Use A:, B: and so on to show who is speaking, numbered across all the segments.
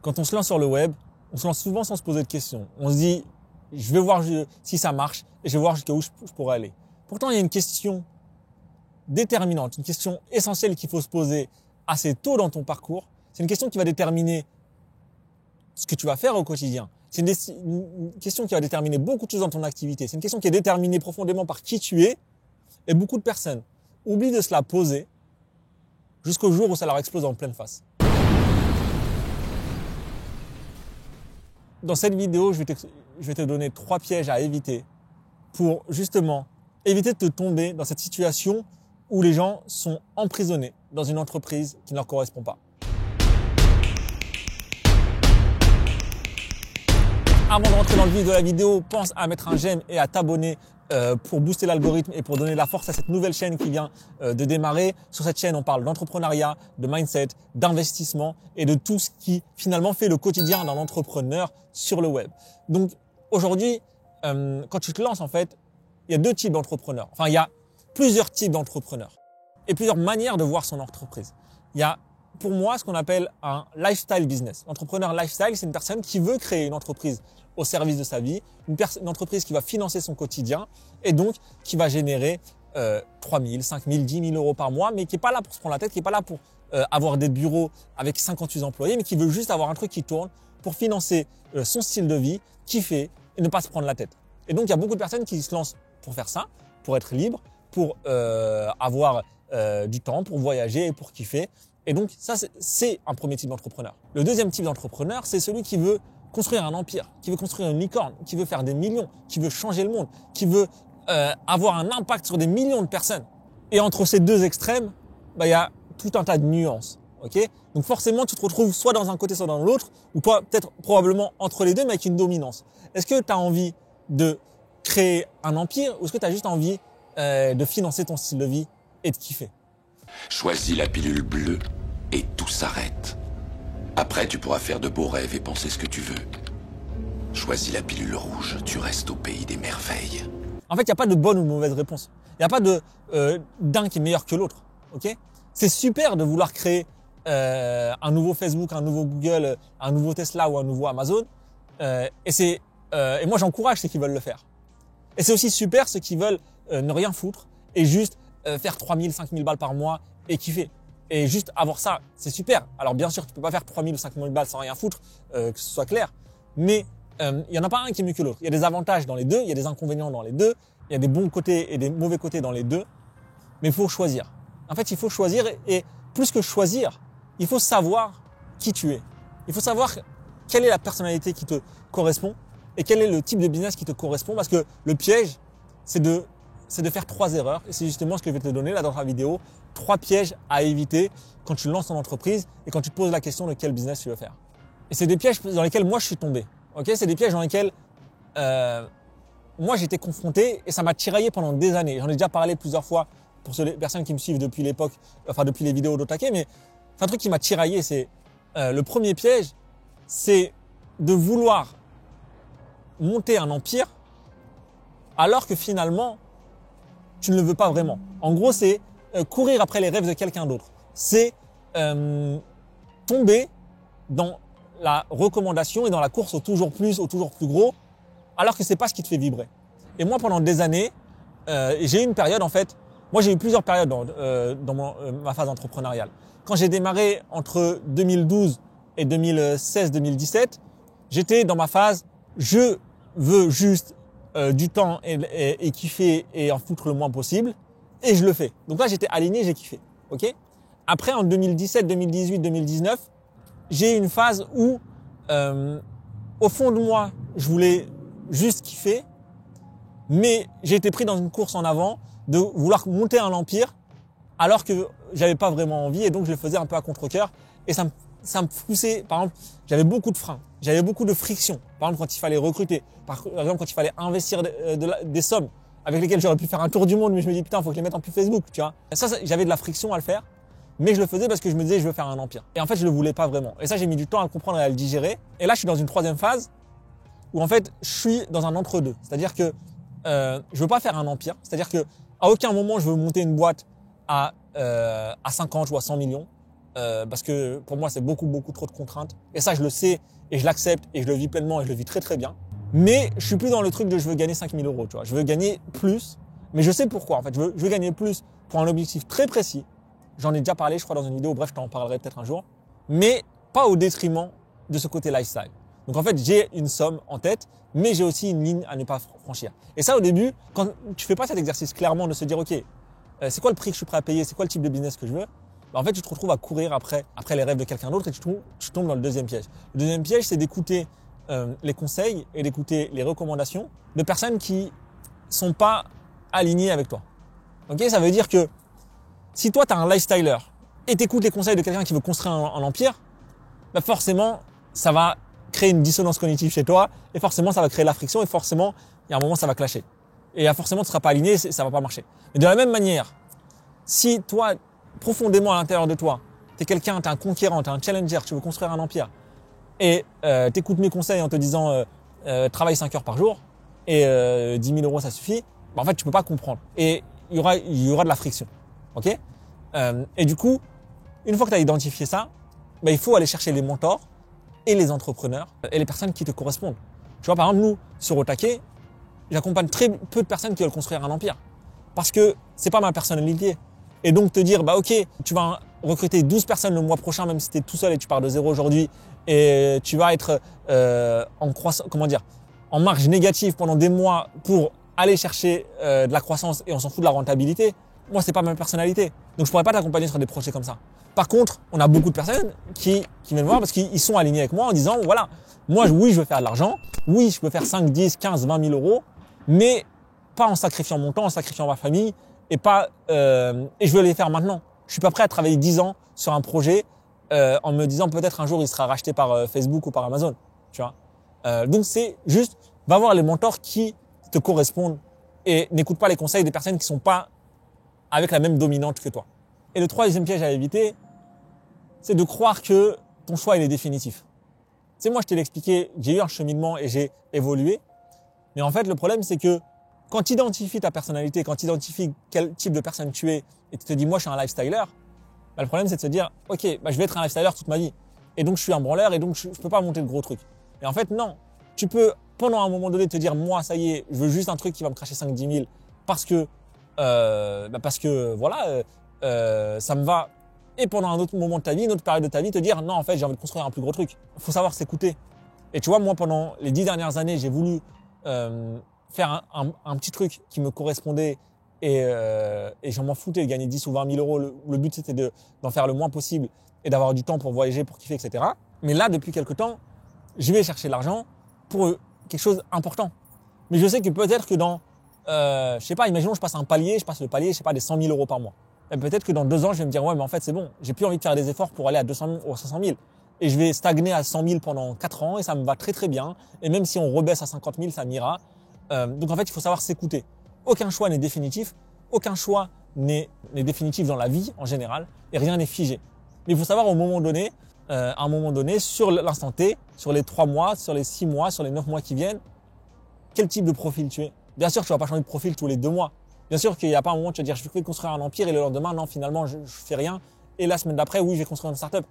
A: Quand on se lance sur le web, on se lance souvent sans se poser de questions. On se dit, je vais voir si ça marche et je vais voir jusqu'à où je pourrais aller. Pourtant, il y a une question déterminante, une question essentielle qu'il faut se poser assez tôt dans ton parcours. C'est une question qui va déterminer ce que tu vas faire au quotidien. C'est une question qui va déterminer beaucoup de choses dans ton activité. C'est une question qui est déterminée profondément par qui tu es. Et beaucoup de personnes oublient de se la poser jusqu'au jour où ça leur explose en pleine face. Dans cette vidéo, je vais te donner 3 pièges à éviter pour justement éviter de te tomber dans cette situation où les gens sont emprisonnés dans une entreprise qui ne leur correspond pas. Avant de rentrer dans le vif de la vidéo, pense à mettre un j'aime et à t'abonner pour booster l'algorithme et pour donner de la force à cette nouvelle chaîne qui vient de démarrer. Sur cette chaîne, on parle d'entrepreneuriat, de mindset, d'investissement et de tout ce qui finalement fait le quotidien d'un entrepreneur sur le web. Donc aujourd'hui, quand tu te lances en fait, il y a 2 types d'entrepreneurs. Enfin, il y a plusieurs types d'entrepreneurs et plusieurs manières de voir son entreprise. Il y a pour moi ce qu'on appelle un lifestyle business. L'entrepreneur lifestyle, c'est une personne qui veut créer une entreprise au service de sa vie, une entreprise qui va financer son quotidien et donc qui va générer 3 000, 5 000, 10 000 euros par mois, mais qui n'est pas là pour se prendre la tête, qui n'est pas là pour avoir des bureaux avec 58 employés, mais qui veut juste avoir un truc qui tourne pour financer son style de vie, kiffer et ne pas se prendre la tête. Et donc, il y a beaucoup de personnes qui se lancent pour faire ça, pour être libre, pour avoir du temps, pour voyager et pour kiffer. Et donc, ça, c'est un premier type d'entrepreneur. Le deuxième type d'entrepreneur, c'est celui qui veut construire un empire, qui veut construire une licorne, qui veut faire des millions, qui veut changer le monde, qui veut avoir un impact sur des millions de personnes. Et entre ces 2 extrêmes, il y a tout un tas de nuances. Okay ? Donc forcément, tu te retrouves soit dans un côté, soit dans l'autre, ou toi, peut-être probablement entre les deux, mais avec une dominance. Est-ce que tu as envie de créer un empire ou est-ce que tu as juste envie de financer ton style de vie et de kiffer ?
B: Choisis la pilule bleue et tout s'arrête. Après, tu pourras faire de beaux rêves et penser ce que tu veux. Choisis la pilule rouge, tu restes au pays des merveilles.
A: En fait, il n'y a pas de bonne ou de mauvaise réponse. Il n'y a pas d'un qui est meilleur que l'autre. Okay ? C'est super de vouloir créer un nouveau Facebook, un nouveau Google, un nouveau Tesla ou un nouveau Amazon. Et moi, j'encourage ceux qui veulent le faire. Et c'est aussi super ceux qui veulent ne rien foutre et juste faire 3 000, 5 000 balles par mois et kiffer. Et juste avoir ça, c'est super. Alors bien sûr, tu peux pas faire 3 000 ou 5 000 balles sans rien foutre, que ce soit clair. Mais il y en a pas un qui est mieux que l'autre. Il y a des avantages dans les deux, il y a des inconvénients dans les deux, il y a des bons côtés et des mauvais côtés dans les deux. Mais il faut choisir. En fait, il faut choisir et plus que choisir, il faut savoir qui tu es. Il faut savoir quelle est la personnalité qui te correspond et quel est le type de business qui te correspond. Parce que le piège, c'est de faire 3 erreurs. Et c'est justement ce que je vais te donner là dans la vidéo. 3 pièges à éviter quand tu lances ton entreprise et quand tu te poses la question de quel business tu veux faire. Et c'est des pièges dans lesquels moi je suis tombé. Okay ? C'est des pièges dans lesquels moi j'étais confronté et ça m'a tiraillé pendant des années. J'en ai déjà parlé plusieurs fois pour les personnes qui me suivent depuis l'époque, depuis les vidéos d'Otake, mais c'est un truc qui m'a tiraillé. C'est le premier piège, c'est de vouloir monter un empire alors que finalement tu ne le veux pas vraiment. En gros, c'est courir après les rêves de quelqu'un d'autre. C'est tomber dans la recommandation et dans la course au toujours plus gros, alors que c'est pas ce qui te fait vibrer. Et moi, pendant des années, j'ai eu une période en fait. Moi, j'ai eu plusieurs périodes dans ma phase entrepreneuriale. Quand j'ai démarré entre 2012 et 2016-2017, j'étais dans ma phase je veux juste du temps et kiffer et en foutre le moins possible. Et je le fais. Donc là, j'étais aligné, j'ai kiffé. Okay ? Après, en 2017, 2018, 2019, j'ai eu une phase où, au fond de moi, je voulais juste kiffer, mais j'ai été pris dans une course en avant de vouloir monter un empire alors que j'avais pas vraiment envie et donc je le faisais un peu à contre-cœur et ça me poussait. Par exemple, j'avais beaucoup de freins, j'avais beaucoup de frictions. Par exemple, quand il fallait recruter, par exemple, quand il fallait investir des sommes avec lesquelles j'aurais pu faire un tour du monde, mais je me dis putain, faut que je les mette en pub Facebook, tu vois. Ça, j'avais de la friction à le faire, mais je le faisais parce que je me disais je veux faire un empire. Et en fait, je le voulais pas vraiment. Et ça, j'ai mis du temps à le comprendre et à le digérer. Et là, je suis dans une 3e phase où en fait, je suis dans un entre-deux. C'est-à-dire que je veux pas faire un empire. C'est-à-dire que à aucun moment je veux monter une boîte à 50 ou à 100 millions. parce que pour moi, c'est beaucoup, beaucoup trop de contraintes. Et ça, je le sais et je l'accepte et je le vis pleinement et je le vis très, très bien. Mais je suis plus dans le truc de je veux gagner 5 000 euros, tu vois. Je veux gagner plus, mais je sais pourquoi. En fait, je veux gagner plus pour un objectif très précis. J'en ai déjà parlé, je crois, dans une vidéo. Bref, je t'en parlerai peut-être un jour. Mais pas au détriment de ce côté lifestyle. Donc en fait, j'ai une somme en tête, mais j'ai aussi une ligne à ne pas franchir. Et ça, au début, quand tu fais pas cet exercice clairement de se dire, OK, c'est quoi le prix que je suis prêt à payer? C'est quoi le type de business que je veux? En fait, tu te retrouves à courir après les rêves de quelqu'un d'autre et tu tombes dans le deuxième piège. Le deuxième piège, c'est d'écouter les conseils et d'écouter les recommandations de personnes qui sont pas alignées avec toi. Ok, ça veut dire que si toi, tu as un lifestyler et t'écoutes les conseils de quelqu'un qui veut construire un empire, bah forcément, ça va créer une dissonance cognitive chez toi et forcément, ça va créer la friction et forcément, il y a un moment, ça va clasher. Et forcément, tu ne seras pas aligné, ça va pas marcher. Mais de la même manière, si toi, profondément à l'intérieur de toi, tu es quelqu'un, tu es un conquérant, tu es un challenger, tu veux construire un empire et tu écoutes mes conseils en te disant travaille 5 heures par jour et 10 000 euros ça suffit, bah en fait tu peux pas comprendre et il y aura de la friction. Ok. Et du coup, une fois que tu as identifié ça, bah, il faut aller chercher les mentors et les entrepreneurs et les personnes qui te correspondent. Tu vois, par exemple, nous, sur Otake, j'accompagne très peu de personnes qui veulent construire un empire parce que c'est pas ma personnalité. Et donc te dire, bah ok, tu vas recruter 12 personnes le mois prochain, même si tu es tout seul et tu pars de zéro aujourd'hui, et tu vas être en croissance, en marge négative pendant des mois pour aller chercher de la croissance et on s'en fout de la rentabilité. Moi, c'est pas ma personnalité. Donc je pourrais pas t'accompagner sur des projets comme ça. Par contre, on a beaucoup de personnes qui viennent voir parce qu'ils sont alignés avec moi en disant, voilà, moi, oui, je veux faire de l'argent. Oui, je peux faire 5, 10, 15, 20 000 euros, mais pas en sacrifiant mon temps, en sacrifiant ma famille et je veux les faire maintenant. Je suis pas prêt à travailler 10 ans sur un projet en me disant peut-être un jour il sera racheté par Facebook ou par Amazon, tu vois. Donc c'est juste va voir les mentors qui te correspondent et n'écoute pas les conseils des personnes qui sont pas avec la même dominante que toi. Et le troisième piège à éviter, c'est de croire que ton choix il est définitif. Tu sais, moi je t'ai expliqué, j'ai eu un cheminement et j'ai évolué, mais en fait le problème c'est que quand tu identifies ta personnalité, quand tu identifies quel type de personne tu es et tu te dis moi je suis un lifestyler, bah, le problème c'est de se dire ok, bah, je vais être un lifestyler toute ma vie et donc je suis un branleur et donc je peux pas monter de gros trucs. Et en fait non, tu peux pendant un moment donné te dire moi ça y est, je veux juste un truc qui va me cracher 5-10 000 parce que voilà ça me va, et pendant un autre moment de ta vie, une autre période de ta vie te dire non en fait j'ai envie de construire un plus gros truc. Il faut savoir s'écouter. Et tu vois, moi pendant les 10 dernières années j'ai voulu faire un petit truc qui me correspondait et j'en m'en foutais de gagner 10 ou 20 000 euros. Le but c'était d'en faire le moins possible et d'avoir du temps pour voyager, pour kiffer, etc. Mais là, depuis quelques temps, je vais chercher de l'argent pour quelque chose d'important. Mais je sais que peut-être que dans, je sais pas, imaginons je passe le palier, je sais pas, des 100 000 euros par mois. Et peut-être que dans 2 ans, je vais me dire ouais, mais en fait c'est bon, j'ai plus envie de faire des efforts pour aller à 200 000 ou 500 000. Et je vais stagner à 100 000 pendant 4 ans et ça me va très très bien. Et même si on rebaisse à 50 000, ça m'ira. Donc en fait, il faut savoir s'écouter. Aucun choix n'est définitif. Aucun choix n'est définitif dans la vie en général. Et rien n'est figé. Mais il faut savoir à un moment donné, sur l'instant T, sur les 3 mois, sur les 6 mois, sur les 9 mois qui viennent, quel type de profil tu es. Bien sûr, tu vas pas changer de profil tous les 2 mois. Bien sûr qu'il n'y a pas un moment où tu vas dire je vais construire un empire et le lendemain, non, finalement, je fais rien. Et la semaine d'après, oui, je vais construire une startup.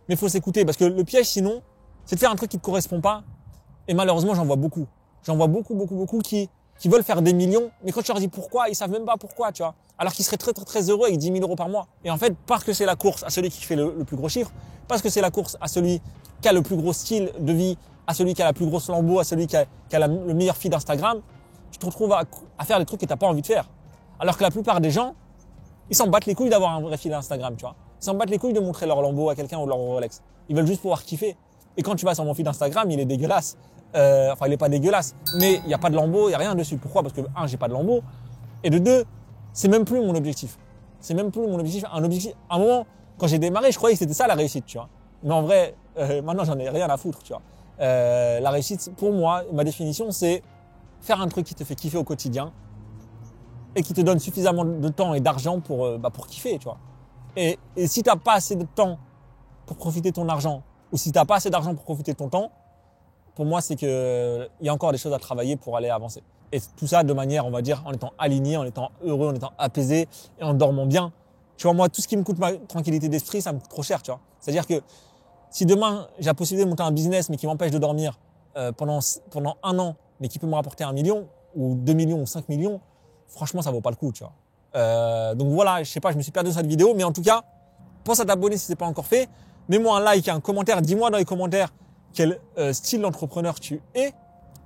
A: Mais il faut s'écouter parce que le piège sinon, c'est de faire un truc qui te correspond pas. Et malheureusement, j'en vois beaucoup. J'en vois beaucoup qui veulent faire des millions, mais quand tu leur dis pourquoi, ils savent même pas pourquoi, tu vois. Alors qu'ils seraient très, très, très heureux avec 10 000 euros par mois. Et en fait, parce que c'est la course à celui qui fait le plus gros chiffre, parce que c'est la course à celui qui a le plus gros style de vie, à celui qui a la plus grosse lambeau, à celui qui a le meilleur feed d'Instagram, tu te retrouves à faire des trucs que t'as pas envie de faire. Alors que la plupart des gens, ils s'en battent les couilles d'avoir un vrai feed d'Instagram, tu vois. Ils s'en battent les couilles de montrer leur lambeau à quelqu'un ou leur Rolex. Ils veulent juste pouvoir kiffer. Et quand tu vas sur mon feed Instagram, il est dégueulasse. Enfin, il est pas dégueulasse, mais il n'y a pas de lambeau, il n'y a rien dessus. Pourquoi? Parce que, j'ai pas de lambeau. Et de 2, c'est même plus mon objectif. C'est même plus mon objectif. À un moment, quand j'ai démarré, je croyais que c'était ça la réussite, tu vois. Mais en vrai, maintenant, j'en ai rien à foutre, tu vois. La réussite, pour moi, ma définition, c'est faire un truc qui te fait kiffer au quotidien et qui te donne suffisamment de temps et d'argent pour kiffer, tu vois. Et si t'as pas assez de temps pour profiter de ton argent, ou si t'as pas assez d'argent pour profiter de ton temps, pour moi, c'est que il y a encore des choses à travailler pour aller avancer. Et tout ça de manière, on va dire, en étant aligné, en étant heureux, en étant apaisé et en dormant bien. Tu vois, moi, tout ce qui me coûte ma tranquillité d'esprit, ça me coûte trop cher, tu vois. C'est-à-dire que si demain, j'ai la possibilité de monter un business, mais qui m'empêche de dormir pendant 1 an, mais qui peut me rapporter 1 million, ou 2 millions, ou 5 millions, franchement, ça vaut pas le coup, tu vois. Donc voilà, je sais pas, je me suis perdu dans cette vidéo, mais en tout cas, pense à t'abonner si c'est pas encore fait. Mets-moi un like, un commentaire, dis-moi dans les commentaires quel style d'entrepreneur tu es.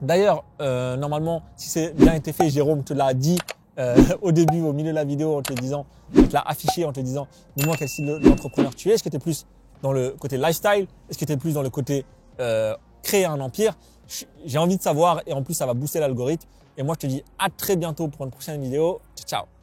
A: D'ailleurs, normalement, si c'est bien été fait, Jérôme te l'a dit au début, au milieu de la vidéo, en te disant, il te l'a affiché en te disant, dis-moi quel style d'entrepreneur tu es. Est-ce que tu es plus dans le côté lifestyle? Est-ce que tu es plus dans le côté créer un empire? J'ai envie de savoir et en plus, ça va booster l'algorithme. Et moi, je te dis à très bientôt pour une prochaine vidéo. Ciao, ciao.